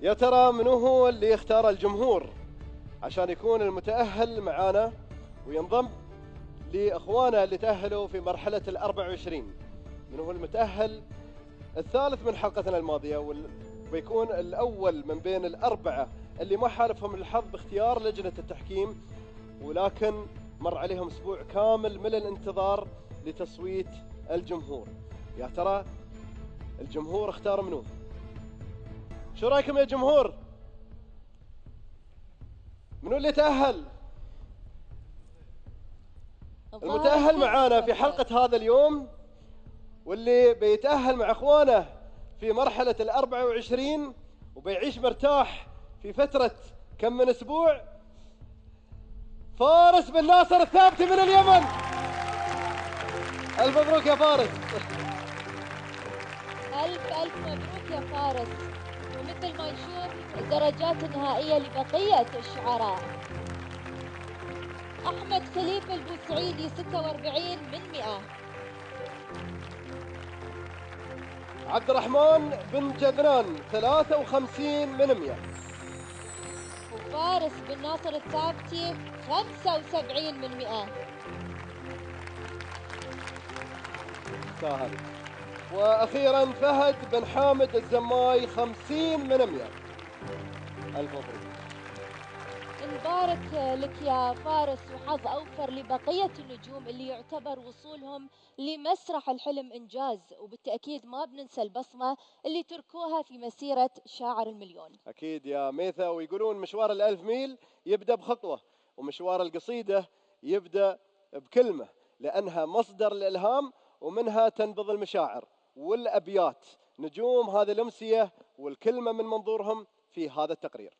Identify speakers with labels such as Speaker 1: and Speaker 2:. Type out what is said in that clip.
Speaker 1: يا ترى منو هو اللي يختار الجمهور عشان يكون المتأهل معانا وينضم لإخوانه اللي تأهلوا في مرحلة ال24؟ منو هو المتأهل الثالث من حلقتنا الماضية ويكون الأول من بين الأربعة اللي ما حالفهم الحظ باختيار لجنة التحكيم، ولكن مر عليهم أسبوع كامل من الانتظار لتصويت الجمهور. يا ترى الجمهور اختار منو؟ شو رايكم يا جمهور؟ منو اللي تأهل؟ المتأهل معانا في حلقة هذا اليوم واللي بيتأهل مع اخوانه في مرحلة ال24 وبيعيش مرتاح في فترة كم من اسبوع، فارس بن ناصر الثابتي من اليمن. الف مبروك يا فارس.
Speaker 2: ألف مبروك يا فارس. ومثل ما نشوف الدرجات النهائية لبقية الشعراء: أحمد خليفة البوسعيدي 46 من 100،
Speaker 1: عبد الرحمن بن جذران 53 من 100،
Speaker 2: وفارس بن ناصر الثابتي 75 من 100.
Speaker 1: سهل. واخيرا فهد بن حامد الزماي 50 من 100. الف مبروك.
Speaker 2: نبارك لك يا فارس، وحظ أوفر لبقية النجوم اللي يعتبر وصولهم لمسرح الحلم إنجاز، وبالتأكيد ما بننسى البصمة اللي تركوها في مسيرة شاعر المليون.
Speaker 1: أكيد يا ميثا، ويقولون مشوار ال1000 ميل يبدأ بخطوة، ومشوار القصيدة يبدأ بكلمة، لأنها مصدر الإلهام ومنها تنبض المشاعر والأبيات. نجوم هذه الأمسية والكلمة من منظورهم في هذا التقرير.